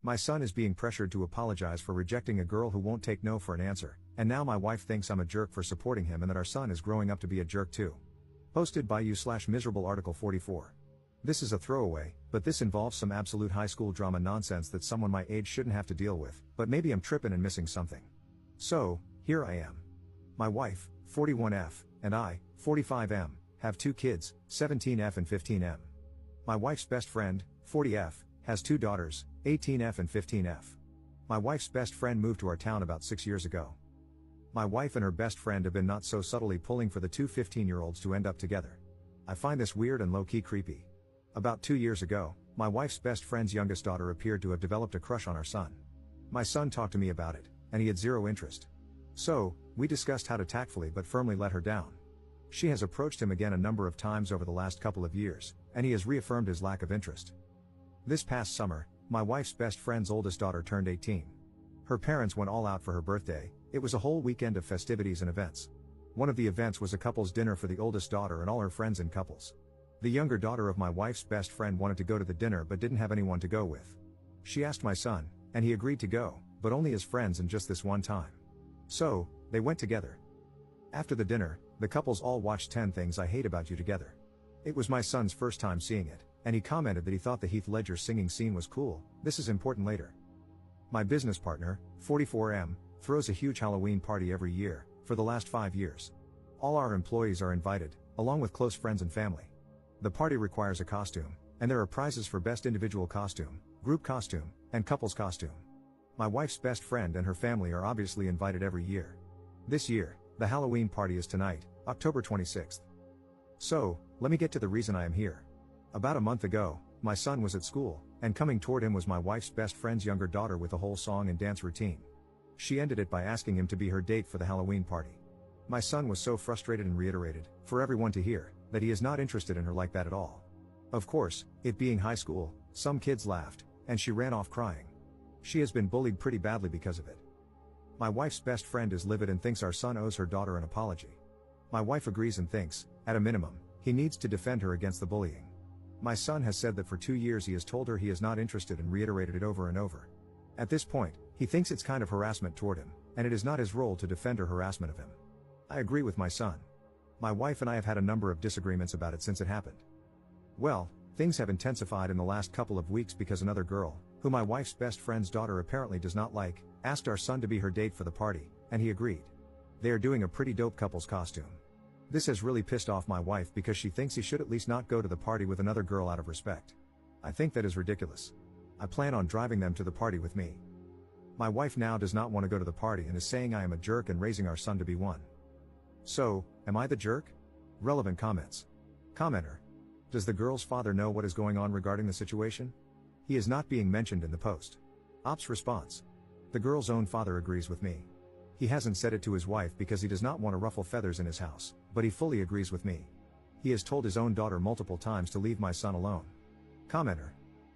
My son is being pressured to apologize for rejecting a girl who won't take no for an answer, and now my wife thinks I'm a jerk for supporting him and that our son is growing up to be a jerk too. Posted by you/miserable article 44. This is a throwaway, but this involves some absolute high school drama nonsense that someone my age shouldn't have to deal with, but maybe I'm tripping and missing something. So, here I am. My wife, 41F, and I, 45M, have 2 kids, 17F and 15M. My wife's best friend, 40F, has 2 daughters, 18F and 15F. My wife's best friend moved to our town about 6 years ago. My wife and her best friend have been not so subtly pulling for the 2 15-year-olds to end up together. I find this weird and low-key creepy. About 2 years ago, my wife's best friend's youngest daughter appeared to have developed a crush on our son. My son talked to me about it, and he had zero interest. So, we discussed how to tactfully but firmly let her down. She has approached him again a number of times over the last couple of years, and he has reaffirmed his lack of interest. This past summer, my wife's best friend's oldest daughter turned 18. Her parents went all out for her birthday. It was a whole weekend of festivities and events. One of the events was a couple's dinner for the oldest daughter and all her friends in couples. The younger daughter of my wife's best friend wanted to go to the dinner but didn't have anyone to go with. She asked my son, and he agreed to go, but only as friends and just this one time. So, they went together. After the dinner, the couples all watched 10 Things I Hate About You together. It was my son's first time seeing it, and he commented that he thought the Heath Ledger singing scene was cool. This is important later. My business partner, 44M, throws a huge Halloween party every year, for the last 5 years. All our employees are invited, along with close friends and family. The party requires a costume, and there are prizes for best individual costume, group costume, and couples costume. My wife's best friend and her family are obviously invited every year. This year, the Halloween party is tonight, October 26th. So, let me get to the reason I am here. About a month ago, my son was at school, and coming toward him was my wife's best friend's younger daughter with a whole song and dance routine. She ended it by asking him to be her date for the Halloween party. My son was so frustrated and reiterated, for everyone to hear, that he is not interested in her like that at all. Of course, it being high school, some kids laughed, and she ran off crying. She has been bullied pretty badly because of it. My wife's best friend is livid and thinks our son owes her daughter an apology. My wife agrees and thinks, at a minimum, he needs to defend her against the bullying. My son has said that for 2 years he has told her he is not interested and reiterated it over and over. At this point, he thinks it's kind of harassment toward him, and it is not his role to defend her harassment of him. I agree with my son. My wife and I have had a number of disagreements about it since it happened. Well, things have intensified in the last couple of weeks because another girl, who my wife's best friend's daughter apparently does not like, asked our son to be her date for the party, and he agreed. They are doing a pretty dope couple's costume. This has really pissed off my wife because she thinks he should at least not go to the party with another girl out of respect. I think that is ridiculous. I plan on driving them to the party with me. My wife now does not want to go to the party and is saying I am a jerk and raising our son to be one. So, am I the jerk? Relevant comments. Commenter. Does the girl's father know what is going on regarding the situation? He is not being mentioned in the post. Ops response. The girl's own father agrees with me. He hasn't said it to his wife because he does not want to ruffle feathers in his house, but he fully agrees with me. He has told his own daughter multiple times to leave my son alone. Commenter.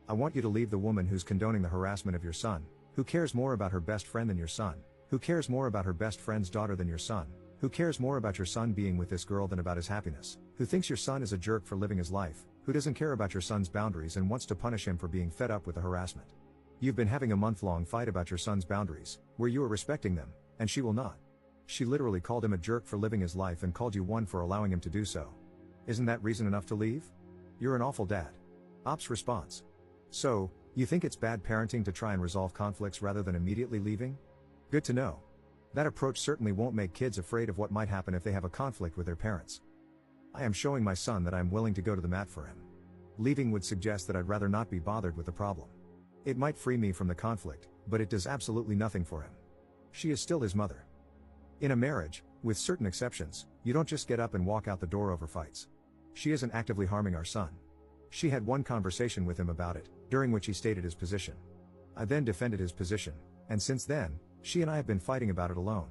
I want you to leave the woman who's condoning the harassment of your son, who cares more about her best friend than your son, who cares more about her best friend's daughter than your son, who cares more about your son being with this girl than about his happiness, who thinks your son is a jerk for living his life, who doesn't care about your son's boundaries and wants to punish him for being fed up with the harassment. You've been having a month-long fight about your son's boundaries, where you are respecting them, and she will not. She literally called him a jerk for living his life and called you one for allowing him to do so. Isn't that reason enough to leave? You're an awful dad. Ops response. So, you think it's bad parenting to try and resolve conflicts rather than immediately leaving? Good to know. That approach certainly won't make kids afraid of what might happen if they have a conflict with their parents. I am showing my son that I am willing to go to the mat for him. Leaving would suggest that I'd rather not be bothered with the problem. It might free me from the conflict, but it does absolutely nothing for him. She is still his mother. In a marriage, with certain exceptions, you don't just get up and walk out the door over fights. She isn't actively harming our son. She had one conversation with him about it, during which he stated his position. I then defended his position, and since then, she and I have been fighting about it alone.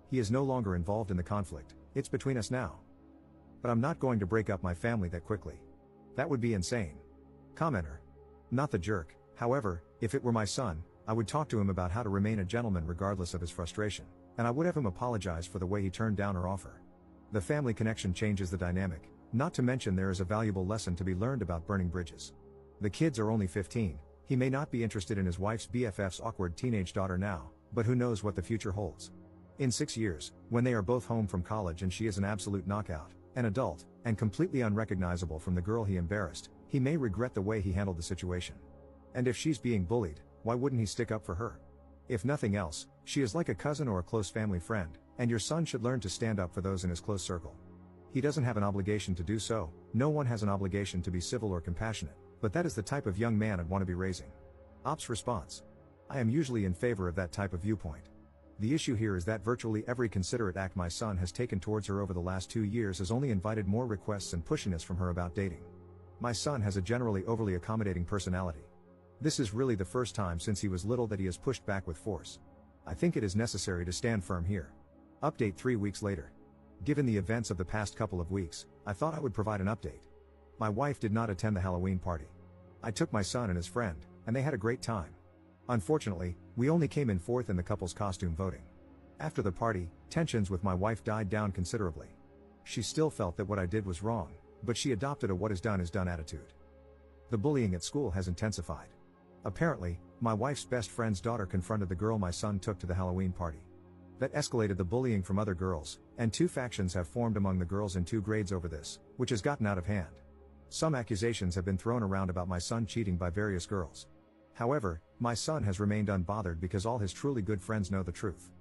He is no longer involved in the conflict, it's between us now. But I'm not going to break up my family that quickly. That would be insane. Commenter. Not the jerk, however, if it were my son, I would talk to him about how to remain a gentleman regardless of his frustration, and I would have him apologize for the way he turned down her offer. The family connection changes the dynamic, not to mention there is a valuable lesson to be learned about burning bridges. The kids are only 15, He may not be interested in his wife's BFF's awkward teenage daughter now, but who knows what the future holds. In 6 years, when they are both home from college and she is an absolute knockout, an adult, and completely unrecognizable from the girl he embarrassed, he may regret the way he handled the situation. And if she's being bullied, why wouldn't he stick up for her? If nothing else, she is like a cousin or a close family friend, and your son should learn to stand up for those in his close circle. He doesn't have an obligation to do so, no one has an obligation to be civil or compassionate, but that is the type of young man I'd want to be raising. Ops response. I am usually in favor of that type of viewpoint. The issue here is that virtually every considerate act my son has taken towards her over the last 2 years has only invited more requests and pushiness from her about dating. My son has a generally overly accommodating personality. This is really the first time since he was little that he has pushed back with force. I think it is necessary to stand firm here. Update 3 weeks later. Given the events of the past couple of weeks, I thought I would provide an update. My wife did not attend the Halloween party. I took my son and his friend, and they had a great time. Unfortunately, we only came in fourth in the couple's costume voting. After the party, tensions with my wife died down considerably. She still felt that what I did was wrong, but she adopted a what is done attitude. The bullying at school has intensified. Apparently, my wife's best friend's daughter confronted the girl my son took to the Halloween party. That escalated the bullying from other girls, and 2 factions have formed among the girls in 2 grades over this, which has gotten out of hand. Some accusations have been thrown around about my son cheating by various girls. However, my son has remained unbothered because all his truly good friends know the truth.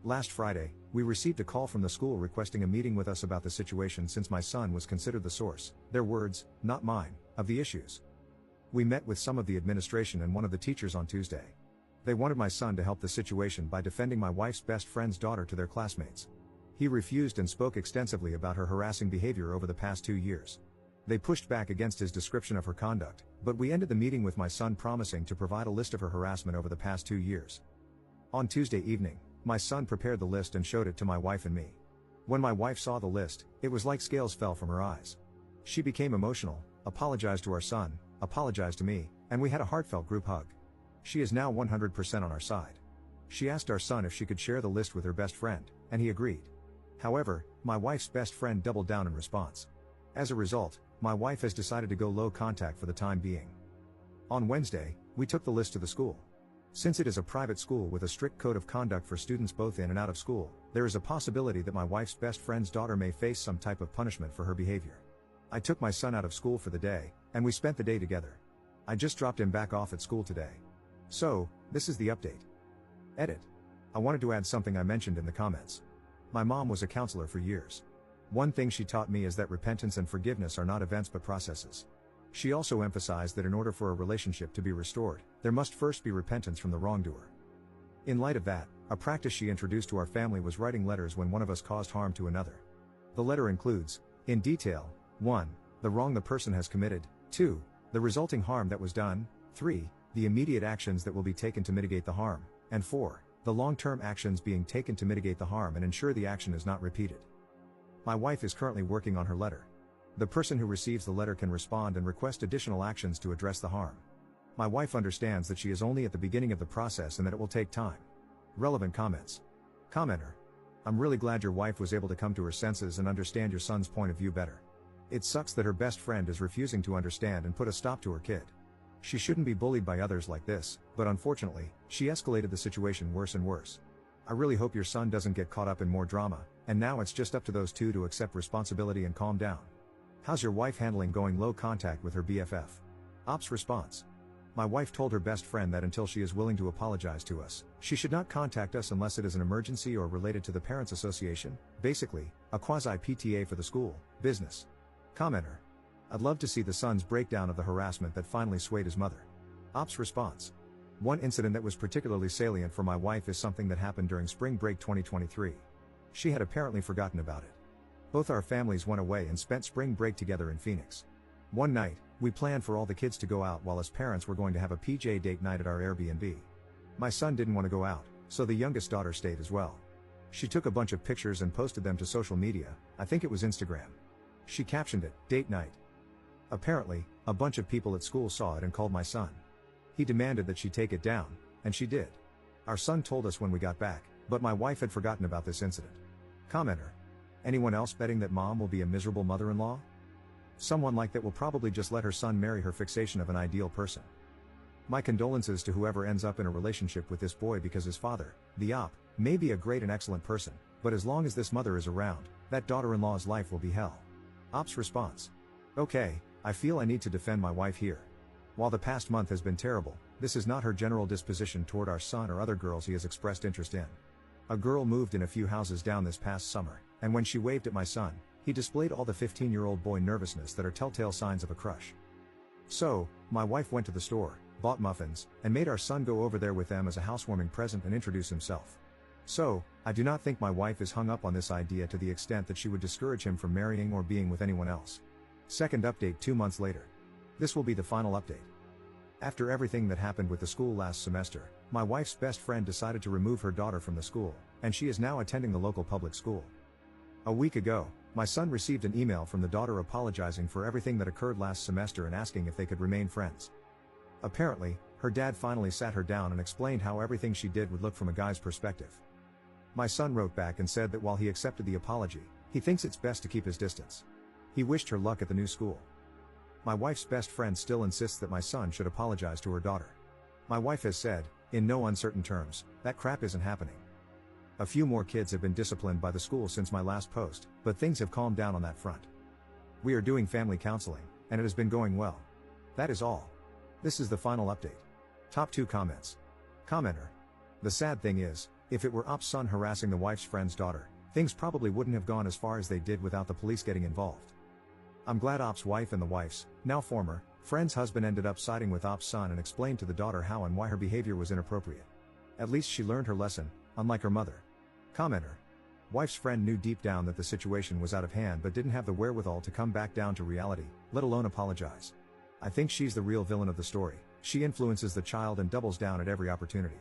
Last Friday, we received a call from the school requesting a meeting with us about the situation since my son was considered the source, their words, not mine, of the issues. We met with some of the administration and one of the teachers on Tuesday. They wanted my son to help the situation by defending my wife's best friend's daughter to their classmates. He refused and spoke extensively about her harassing behavior over the past 2 years. They pushed back against his description of her conduct, but we ended the meeting with my son promising to provide a list of her harassment over the past 2 years. On Tuesday evening, my son prepared the list and showed it to my wife and me. When my wife saw the list, it was like scales fell from her eyes. She became emotional, apologized to our son, apologized to me, and we had a heartfelt group hug. She is now 100% on our side. She asked our son if she could share the list with her best friend, and he agreed. However, my wife's best friend doubled down in response. As a result, my wife has decided to go low contact for the time being. On Wednesday, we took the list to the school. Since it is a private school with a strict code of conduct for students both in and out of school, there is a possibility that my wife's best friend's daughter may face some type of punishment for her behavior. I took my son out of school for the day, and we spent the day together. I just dropped him back off at school today. So, this is the update. Edit. I wanted to add something I mentioned in the comments. My mom was a counselor for years. One thing she taught me is that repentance and forgiveness are not events but processes. She also emphasized that in order for a relationship to be restored, there must first be repentance from the wrongdoer. In light of that, a practice she introduced to our family was writing letters when one of us caused harm to another. The letter includes, in detail, 1. The wrong the person has committed, 2. The resulting harm that was done, 3. The immediate actions that will be taken to mitigate the harm, and 4. The long-term actions being taken to mitigate the harm and ensure the action is not repeated. My wife is currently working on her letter. The person who receives the letter can respond and request additional actions to address the harm. My wife understands that she is only at the beginning of the process and that it will take time. Relevant comments. Commenter. I'm really glad your wife was able to come to her senses and understand your son's point of view better. It sucks that her best friend is refusing to understand and put a stop to her kid. She shouldn't be bullied by others like this, but unfortunately, she escalated the situation worse and worse. I really hope your son doesn't get caught up in more drama, and now it's just up to those two to accept responsibility and calm down. How's your wife handling going low contact with her BFF? Ops response. My wife told her best friend that until she is willing to apologize to us, she should not contact us unless it is an emergency or related to the Parents Association, basically, a quasi-PTA for the school, business. Commenter. I'd love to see the son's breakdown of the harassment that finally swayed his mother. Ops response. One incident that was particularly salient for my wife is something that happened during spring break 2023. She had apparently forgotten about it. Both our families went away and spent spring break together in Phoenix. One night, we planned for all the kids to go out while as parents were going to have a PJ date night at our Airbnb. My son didn't want to go out, so the youngest daughter stayed as well. She took a bunch of pictures and posted them to social media, I think it was Instagram. She captioned it, "Date night." Apparently, a bunch of people at school saw it and called my son. He demanded that she take it down, and she did. Our son told us when we got back, but my wife had forgotten about this incident. Commenter. Anyone else betting that mom will be a miserable mother-in-law? Someone like that will probably just let her son marry her fixation of an ideal person. My condolences to whoever ends up in a relationship with this boy because his father, the op, may be a great and excellent person, but as long as this mother is around, that daughter-in-law's life will be hell. Op's response. Okay, I feel I need to defend my wife here. While the past month has been terrible, this is not her general disposition toward our son or other girls he has expressed interest in. A girl moved in a few houses down this past summer, and when she waved at my son, he displayed all the 15-year-old boy nervousness that are telltale signs of a crush. So, my wife went to the store, bought muffins, and made our son go over there with them as a housewarming present and introduce himself. So, I do not think my wife is hung up on this idea to the extent that she would discourage him from marrying or being with anyone else. Second update 2 months later. This will be the final update. After everything that happened with the school last semester, my wife's best friend decided to remove her daughter from the school, and she is now attending the local public school. A week ago, my son received an email from the daughter apologizing for everything that occurred last semester and asking if they could remain friends. Apparently, her dad finally sat her down and explained how everything she did would look from a guy's perspective. My son wrote back and said that while he accepted the apology, he thinks it's best to keep his distance. He wished her luck at the new school. My wife's best friend still insists that my son should apologize to her daughter. My wife has said, in no uncertain terms, that crap isn't happening. A few more kids have been disciplined by the school since my last post, but things have calmed down on that front. We are doing family counseling, and it has been going well. That is all. This is the final update. Top 2 comments. Commenter. The sad thing is, if it were Op's son harassing the wife's friend's daughter, things probably wouldn't have gone as far as they did without the police getting involved. I'm glad Op's wife and the wife's, now former, friend's husband ended up siding with Op's son and explained to the daughter how and why her behavior was inappropriate. At least she learned her lesson, unlike her mother. Commenter. Wife's friend knew deep down that the situation was out of hand but didn't have the wherewithal to come back down to reality, let alone apologize. I think she's the real villain of the story. She influences the child and doubles down at every opportunity.